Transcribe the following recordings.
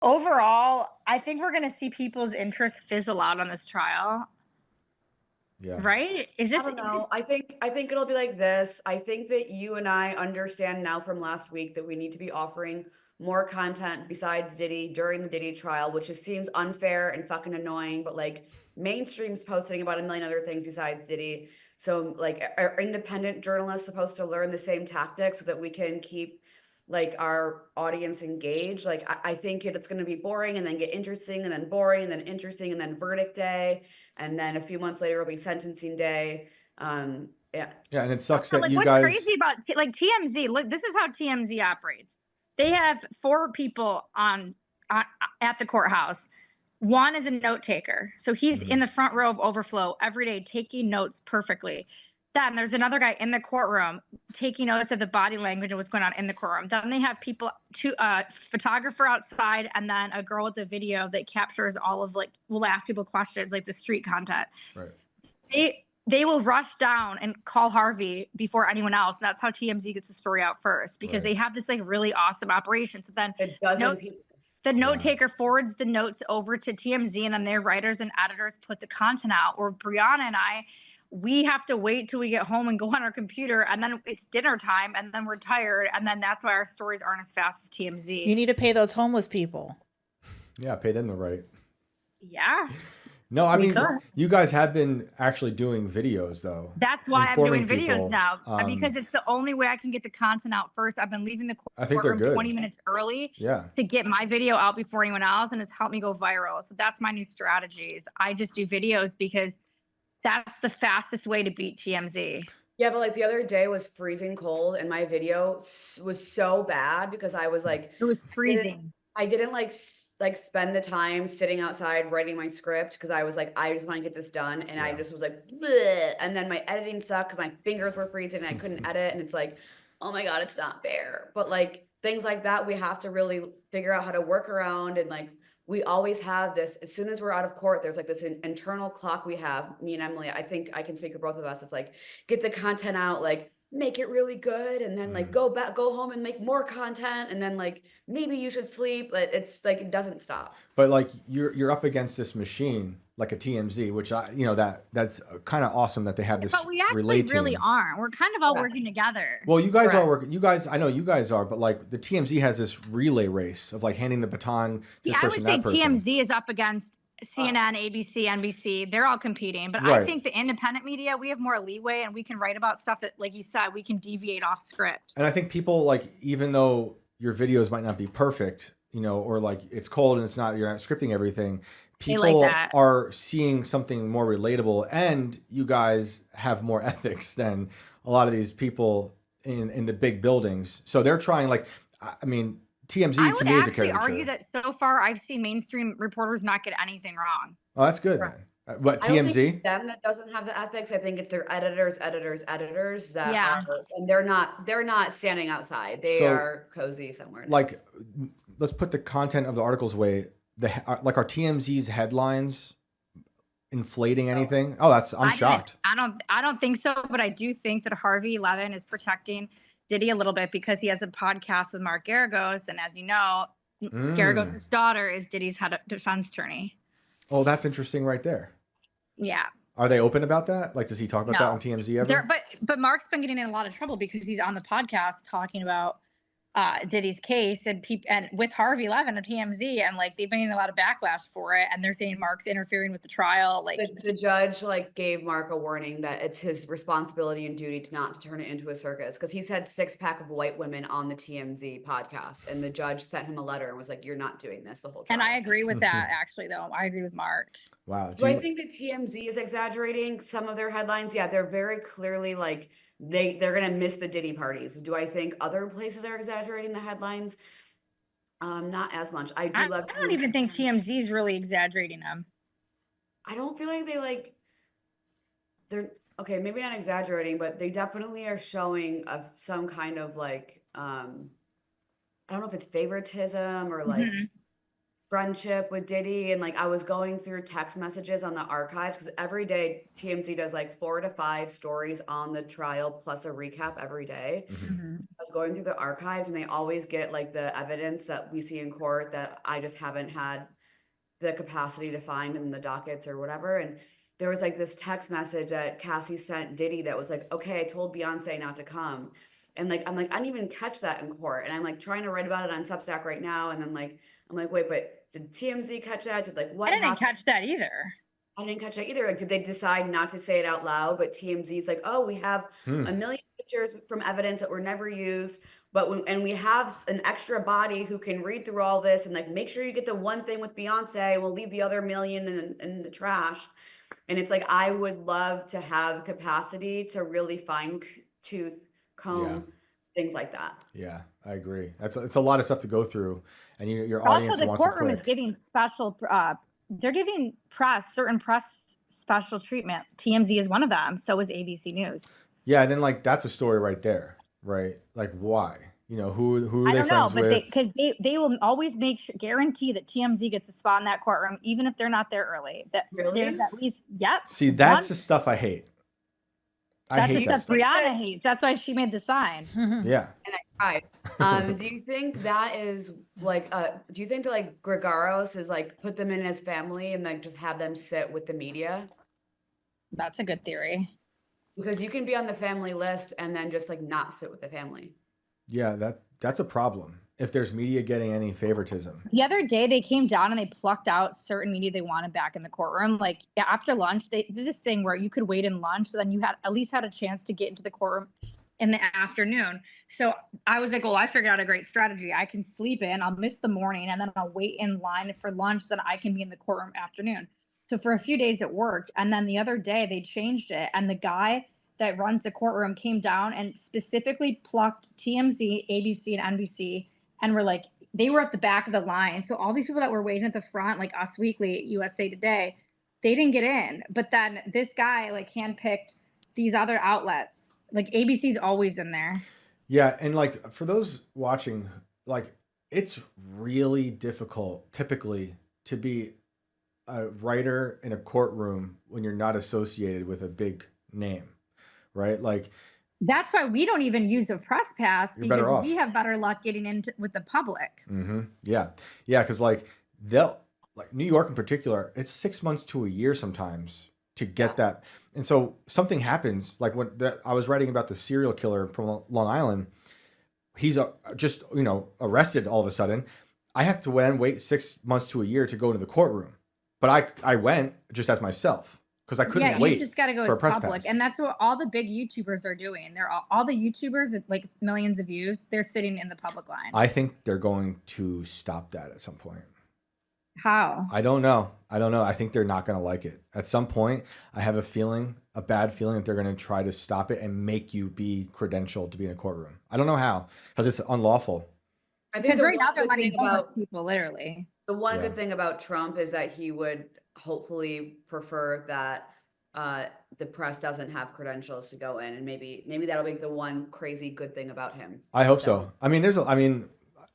Overall, I think we're gonna see people's interest fizzle out on this trial, Yeah. right? I don't know. I think it'll be like this. I think that you and I understand now from last week that we need to be offering more content besides Diddy during the Diddy trial, which just seems unfair and fucking annoying. But like mainstream's posting about a million other things besides Diddy. So like are independent journalists supposed to learn the same tactics so that we can keep like our audience engaged? Like I think it's going to be boring and then get interesting and then boring and then interesting and then verdict day and then a few months later it'll be sentencing day. Yeah. Yeah, and it sucks that Like, you what's guys. crazy about like TMZ? Look, this is how TMZ operates. They have four people on at the courthouse. One is a note taker, so he's in Mhm. the front row of overflow every day, taking notes perfectly. Then there's another guy in the courtroom taking notes of the body language and what's going on in the courtroom. Then they have people, two photographer outside, and then a girl with a video that captures all of like will ask people questions like the street content. Right. They will rush down and call Harvey before anyone else. And that's how TMZ gets the story out first because Right. they have this like really awesome operation. So then It doesn't note people. the note Yeah. taker forwards the notes over to TMZ, and then their writers and editors put the content out. Or Brianna and I, we have to wait till we get home and go on our computer, and then it's dinner time, and then we're tired, and then that's why our stories aren't as fast as TMZ. You need to pay those homeless people. Yeah, pay them the right. Yeah. No, I mean, could. you guys have been actually doing videos though. That's why I'm doing informing videos people, now because it's the only way I can get the content out first. I've been leaving the I think they're courtroom good. 20 minutes early Yeah. to get my video out before anyone else, and it's helped me go viral. So that's my new strategies. I just do videos because that's the fastest way to beat TMZ. Yeah, but like the other day was freezing cold and my video was so bad because I was like It was freezing. I didn't like spend the time sitting outside writing my script because I was like I just want to get this done and I Yeah. just was like bleh. And then my editing sucked because my fingers were freezing and I couldn't edit and it's like oh my god, it's not fair. But like things like that we have to really figure out how to work around and like we always have this as soon as we're out of court there's like this internal clock we have, me and Emily. I think I can speak for both of us. It's like get the content out, like make it really good and then like go home and make more content and then like maybe you should sleep. But it's like it doesn't stop. But like you're up against this machine like a TMZ, which that's kind of awesome that they have this But we actually relay really team. aren't. We're kind of all working together. Well, you guys are Correct. working. You guys, I know you guys are, but like the TMZ has this relay race of like handing the baton to this I person, would say that person. TMZ is up against CNN, ABC, NBC. They're all competing. But Right. I think the independent media, we have more leeway and we can write about stuff that, like you said, we can deviate off script. And I think people like, even though your videos might not be perfect, or like it's cold and you're not scripting everything, people that. are seeing something more relatable, and you guys have more ethics than a lot of these people in the big buildings. So they're trying, like, I mean, TMZ I to would me is a actually caricature. argue that so far I've seen mainstream reporters not get anything wrong. Oh, that's good. Right. Then. But I don't think TMZ? it's them that doesn't have the ethics. I think it's their editors that Yeah. are, and they're not standing outside. They So, are cozy somewhere. Like, nice. let's put the content of the articles away. Like, are TMZ's headlines inflating anything? Oh, I'm shocked. I don't think so, but I do think that Harvey Levin is protecting Diddy a little bit because he has a podcast with Mark Garagos, and as you know, Garagos' daughter is Diddy's head of defense attorney. Oh, that's interesting right there. Yeah. Are they open about that? Like, does he talk about that on TMZ ever? But Mark's been getting in a lot of trouble because he's on the podcast talking about Diddy's case and with Harvey Levin of TMZ, and like they've been getting a lot of backlash for it, and they're saying Mark's interfering with the trial. Like the judge like gave Mark a warning that it's his responsibility and duty to not turn it into a circus because he's had 6-pack of white women on the TMZ podcast, and the judge sent him a letter and was like, "You're not doing this the whole trial." And I agree with that. Actually, though, I agree with Mark. Wow. Do I think that TMZ is exaggerating some of their headlines? Yeah, they're very clearly like they're gonna miss the Diddy parties. Do I think other places are exaggerating the headlines? Not as much. I don't even think TMZ is really exaggerating them. I don't feel like they're okay, maybe not exaggerating, but they definitely are showing of some kind of like I don't know if it's favoritism or like friendship with Diddy, and like I was going through text messages on the archives because every day TMZ does like 4 to 5 stories on the trial plus a recap every day. Mhm. I was going through the archives and they always get like the evidence that we see in court that I just haven't had the capacity to find in the dockets or whatever. And there was like this text message that Cassie sent Diddy that was like, okay, I told Beyonce not to come. And like, I'm like, I didn't even catch that in court. And I'm like trying to write about it on Substack right now. And then like, I'm like, wait, but did TMZ catch that? Did like what I didn't happened? catch that either. I didn't catch that either. Like, did they decide not to say it out loud? But TMZ's like, oh, we have a million pictures from evidence that were never used. And we have an extra body who can read through all this and like make sure you get the one thing with Beyonce. And we'll leave the other million in the trash. And it's like I would love to have capacity to really fine tooth comb things like that. Yeah, I agree. It's a lot of stuff to go through, and your audience Also, the wants it courtroom is quick. giving special. They're giving certain press special treatment. TMZ is one of them. So is ABC News. Yeah, and then like that's a story right there, right? Like why? You know, who are I they don't know, friends but with? because they will always guarantee that TMZ gets a spot in that courtroom, even if they're not there early. That Really? there's at least See, that's the stuff I hate. I That's the hate that stuff stuff. Brianna hates. That's why she made the sign. Yeah. And I cried. Do you think that is like, do you think that like Gregaros is like put them in his family and like just have them sit with the media? That's a good theory. Because you can be on the family list and then just like not sit with the family. Yeah, that's a problem. If there's media getting any favoritism. The other day they came down and they plucked out certain media they wanted back in the courtroom. Like after lunch, they did this thing where you could wait in lunch, so then you had at least had a chance to get into the courtroom in the afternoon. So I was like, well, I figured out a great strategy. I can sleep in, I'll miss the morning, and then I'll wait in line for lunch, then I can be in the courtroom afternoon. So for a few days it worked. And then the other day they changed it. And the guy that runs the courtroom came down and specifically plucked TMZ, ABC, and NBC, and were like, they were at the back of the line. So all these people that were waiting at the front, like Us Weekly, USA Today, they didn't get in. But then this guy like handpicked these other outlets. Like ABC's always in there. Yeah, and like for those watching, like it's really difficult typically to be a writer in a courtroom when you're not associated with a big name, right? Like that's why we don't even use a press pass, because we have better luck getting into with the public. Mm-hmm. Yeah, because like New York in particular, it's 6 months to a year sometimes to get that. And so something happens, like when I was writing about the serial killer from Long Island, he's just arrested all of a sudden. I have to wait 6 months to a year to go into the courtroom, but I went just as myself. Because I couldn't wait. You just got to go as public, and that's what all the big YouTubers are doing. They're all the YouTubers with like millions of views. They're sitting in the public line. I think they're going to stop that at some point. How? I don't know. I think they're not going to like it. At some point, I have a bad feeling that they're going to try to stop it and make you be credentialed to be in a courtroom. I don't know how, because it's unlawful. Because right now they're letting homeless people, literally. The one good thing about Trump is that he would hopefully prefer that the press doesn't have credentials to go in, and maybe that'll be the one crazy good thing about him. I hope so. I mean,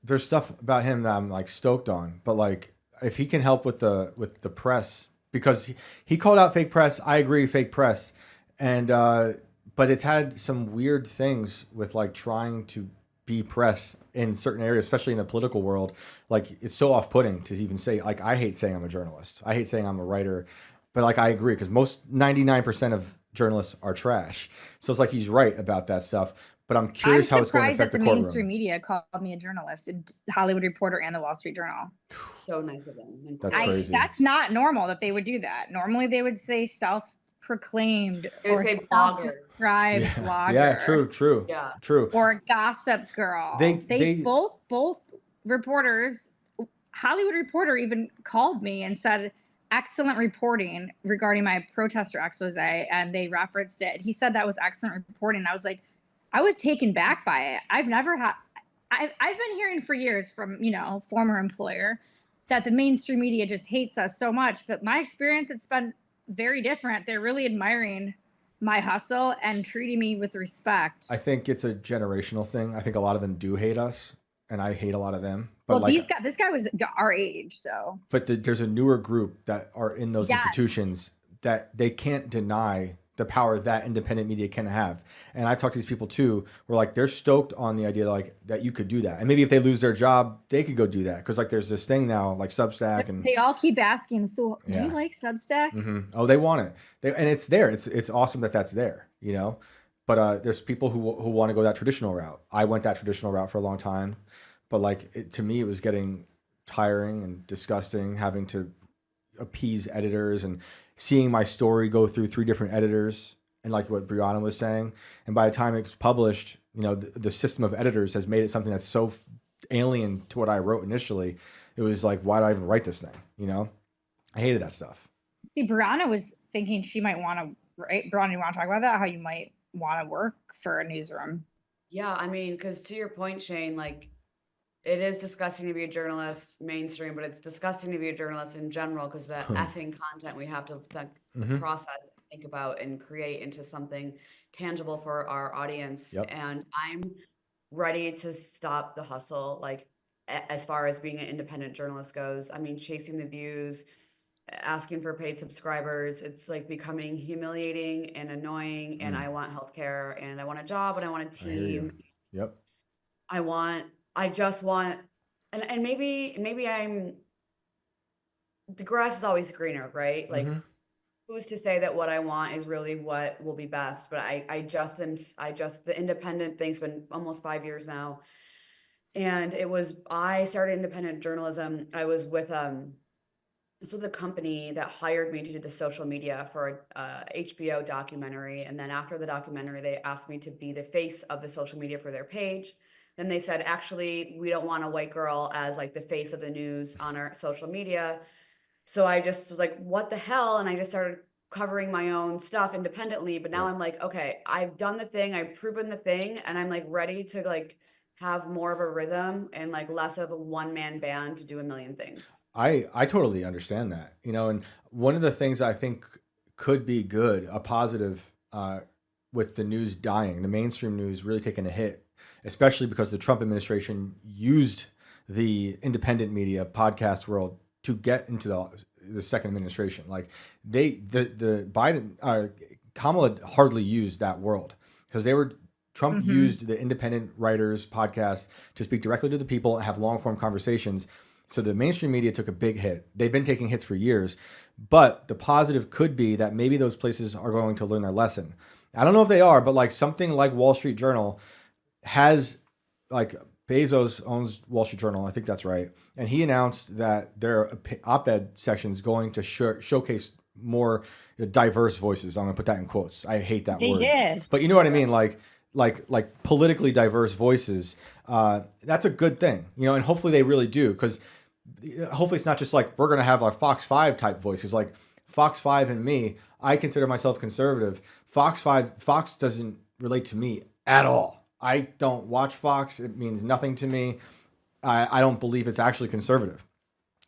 there's stuff about him that I'm like stoked on, but like if he can help with the press, because he called out fake press. I agree, fake press, and but it's had some weird things with like trying to be press in certain areas, especially in the political world. Like it's so off-putting to even say, like, I hate saying I'm a journalist. I hate saying I'm a writer, but like, I agree, because 99% of journalists are trash. So it's like, he's right about that stuff, but I'm curious how it's going to affect the courtroom. Mainstream media called me a journalist, Hollywood Reporter and the Wall Street Journal. So nice of them. That's crazy. That's not normal that they would do that. Normally they would say self-proclaimed or self-described blogger. Yeah, true. Yeah. True. Or a gossip girl. They both reporters, Hollywood Reporter even called me and said, excellent reporting regarding my protester expose, and they referenced it. He said that was excellent reporting. I was like, I was taken back by it. I've been hearing for years from, former employer that the mainstream media just hates us so much. But my experience, it's been very different. They're really admiring my hustle and treating me with respect. I think it's a generational thing. I think a lot of them do hate us, and I hate a lot of them. But Well, like, this guy was our age, so but there's a newer group that are in those yes. institutions that they can't deny the power that independent media can have. And I've talked to these people too, where like they're stoked on the idea like that you could do that. And maybe if they lose their job, they could go do that. Cause like there's this thing now, like Substack, and They all keep asking, so do Yeah. you like Substack? oh, they want it. And it's there. It's awesome that that's there, you know? But there's people who want to go that traditional route. I went that traditional route for a long time, but like to me, it was getting tiring and disgusting having to appease editors and seeing my story go through 3 different editors, and like what Brianna was saying. And by the time it was published, you know, the system of editors has made it something that's so alien to what I wrote initially. It was like, why did I even write this thing? You know, I hated that stuff. See, Brianna was thinking she might want to, right? Brianna, you want to talk about that? How you might want to work for a newsroom? Yeah, I mean, because to your point, Shane, like it is disgusting to be a journalist mainstream, but it's disgusting to be a journalist in general because that effing content we have to like process, think about, and create into something tangible for our audience. Yep. And I'm ready to stop the hustle, like as far as being an independent journalist goes. I mean, chasing the views, asking for paid subscribers, it's like becoming humiliating and annoying. And I want healthcare, and I want a job, and I want a I hear you. team. Yep. I just want, and maybe the grass is always greener, right? Like who's to say that what I want is really what will be best? But the independent thing's been almost 5 years now. And I started independent journalism. I was with a company that hired me to do the social media for a HBO documentary. And then after the documentary, they asked me to be the face of the social media for their page. Then they said, actually, we don't want a white girl as like the face of the news on our social media. So I just was like, what the hell? And I just started covering my own stuff independently. But now I'm like, okay, I've done the thing, I've proven the thing, and I'm like ready to like have more of a rhythm and like less of a one-man band to do a million things. I totally understand that, you know, and one of the things I think could be good, a positive, with the news dying, the mainstream news really taking a hit, especially because the Trump administration used the independent media podcast world to get into the second administration. Like the Biden, Kamala hardly used that world because Trump used the independent writers podcast to speak directly to the people and have long form conversations. So the mainstream media took a big hit. They've been taking hits for years, but the positive could be that maybe those places are going to learn their lesson. I don't know if they are, but like something like Wall Street Journal has, like Bezos owns Wall Street Journal. I think that's right. And he announced that their op-ed section is going to showcase more diverse voices. I'm going to put that in quotes. I hate that word. They did. But you know what I mean? Like politically diverse voices. That's a good thing, you know, and hopefully they really do, because hopefully it's not just like we're going to have like Fox 5 type voices, like Fox 5 and me. I consider myself conservative. Fox doesn't relate to me at all. I don't watch Fox. It means nothing to me. I don't believe it's actually conservative.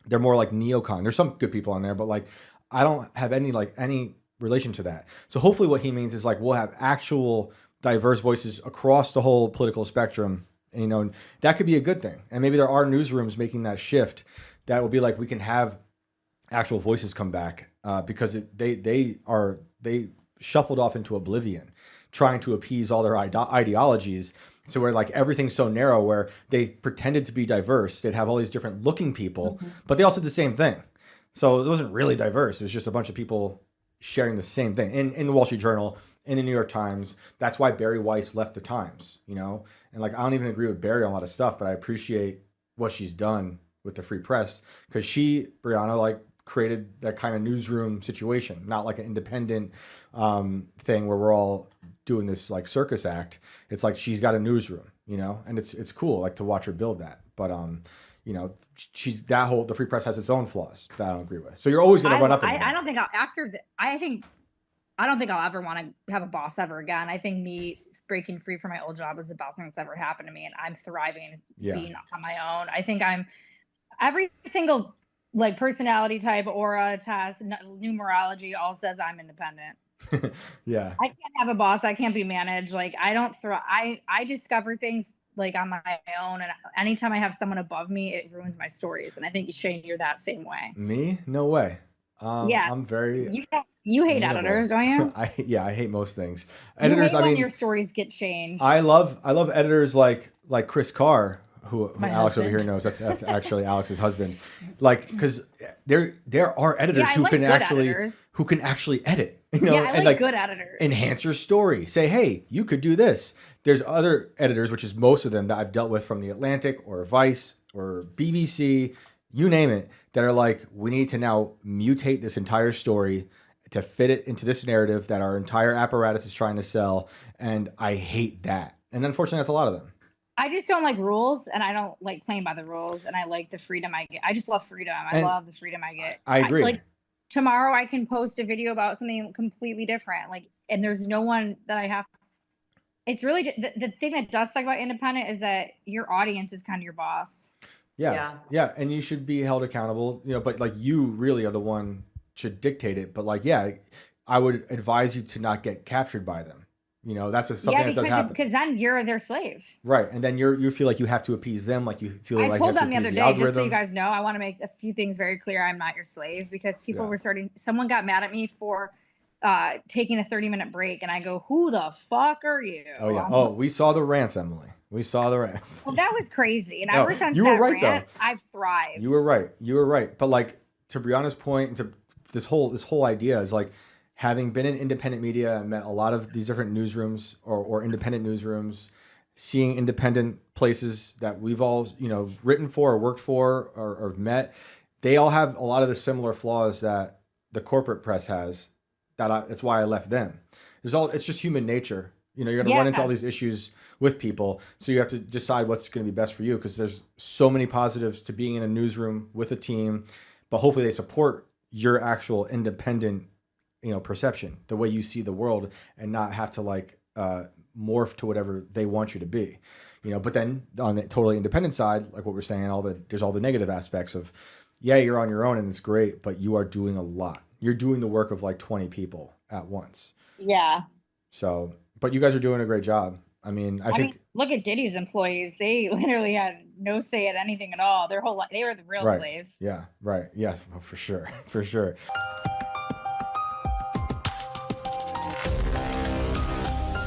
They're more like neocon. There's some good people on there, but like I don't have any relation to that. So hopefully what he means is like we'll have actual diverse voices across the whole political spectrum. And, you know, that could be a good thing. And maybe there are newsrooms making that shift that will be like we can have actual voices come back, because they shuffled off into oblivion, trying to appease all their ideologies. So where like everything's so narrow, where they pretended to be diverse, they'd have all these different looking people, but they also did the same thing. So it wasn't really diverse. It was just a bunch of people sharing the same thing in the Wall Street Journal, in the New York Times. That's why Barry Weiss left the Times, you know? And like, I don't even agree with Barry on a lot of stuff, but I appreciate what she's done with the free press, because Brianna, like created that kind of newsroom situation, not like an independent thing where we're all doing this like circus act. It's like she's got a newsroom, you know, and it's cool like to watch her build that. But you know, the free press has its own flaws that I don't agree with. So you're always going to run up. I don't think I don't think I'll ever want to have a boss ever again. I think me breaking free from my old job is the best thing that's ever happened to me, and I'm thriving being on my own. I think I'm every single like personality type, aura test, numerology all says I'm independent. Yeah. I can't have a boss. I can't be managed. Like I don't I discover things like on my own, and anytime I have someone above me, it ruins my stories. And I think Shane, you're that same way. Me? No way. Yeah, I'm very you hate amenable. editors, don't you? I hate most things. You Editors, hate I when mean, your stories get changed. I love editors like Chris Carr, who My Alex over husband. here knows. That's actually Alex's husband. Like, because there are editors I who like can good actually editors. edit. You know, Yeah, I and like good editors. enhance your story. Say, hey, you could do this. There's other editors, which is most of them that I've dealt with from the Atlantic or Vice or BBC, you name it, that are like, we need to now mutate this entire story to fit it into this narrative that our entire apparatus is trying to sell. And I hate that. And unfortunately, that's a lot of them. I just don't like rules, and I don't like playing by the rules, and I like the freedom I get. I just love freedom. I love the freedom I get. I agree. Like tomorrow, I can post a video about something completely different, like, and there's no one that I have. It's really the thing that does suck about independent is that your audience is kind of your boss. Yeah. And you should be held accountable, you know, but like you really are the one should dictate it. But like, yeah, I would advise you to not get captured by them. You know, that's something that does happen. Because then you're their slave. Right. And then you feel like you have to appease them, like you feel like I you told have them to the other appease day, the just so algorithm. you guys know, I want to make a few things very clear. I'm not your slave, because people Yeah. were someone got mad at me for taking a 30-minute break, and I go, who the fuck are you? Oh yeah. Oh, we saw the rants, Emily. We saw the rants. Well, that was crazy. And No, ever since you were that right, rant, though. I've thrived. You were right. But like, to Brianna's point, and to this whole idea is like, having been in independent media and met a lot of these different newsrooms or independent newsrooms, seeing independent places that we've all, you know, written for or worked for or met, they all have a lot of the similar flaws that the corporate press has. That's why I left them. It's just human nature. You know, you're going to run into all these issues with people. So you have to decide what's going to be best for you, because there's so many positives to being in a newsroom with a team, but hopefully they support your actual independent, you know, perception, the way you see the world, and not have to like morph to whatever they want you to be, you know. But then on the totally independent side, like what we're saying, there's all the negative aspects of, yeah, you're on your own and it's great, but you are doing a lot. You're doing the work of like 20 people at once. Yeah. So, but you guys are doing a great job. I mean, I think look at Diddy's employees. They literally had no say at anything at all. Their whole life, they were the real slaves. Yeah, right. Yeah, for sure. For sure.